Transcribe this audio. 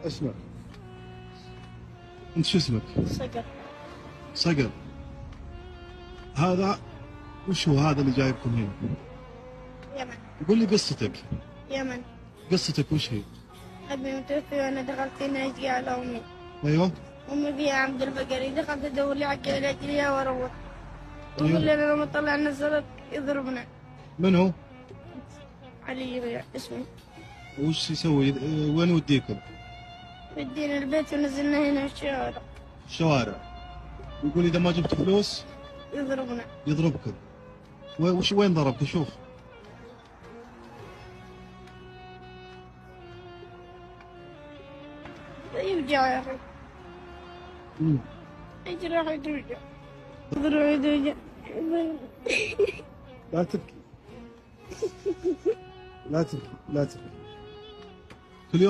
اسمع، انت شو اسمك؟ صقر. صقر. هذا وش هو هذا اللي جايبكم هنا؟ يمن. قول لي قصتك. يمن. قصتك وش هي؟ أبي متوفي وأنا دخلت هنا أشقي على أمي. ايوه. أمي فيها عمد البقري، دخلت أدور لي على أجليها وأروح. أيوة. ويقول لي أنا لما طلعنا الزلط يضربنا. من هو؟ علي اسمه. وش يسوي؟ وين يوديكم؟ ودينا البيت ونزلنا هنا الشارع. الشوارع. يقول إذا ما جبت فلوس يضربنا. يضربكم. وين ضربك؟ شوف. يوجع يا أخي. يجرح يتوجع. يضرب يتوجع. لا تبكي. لا تبكي. لا تبكي.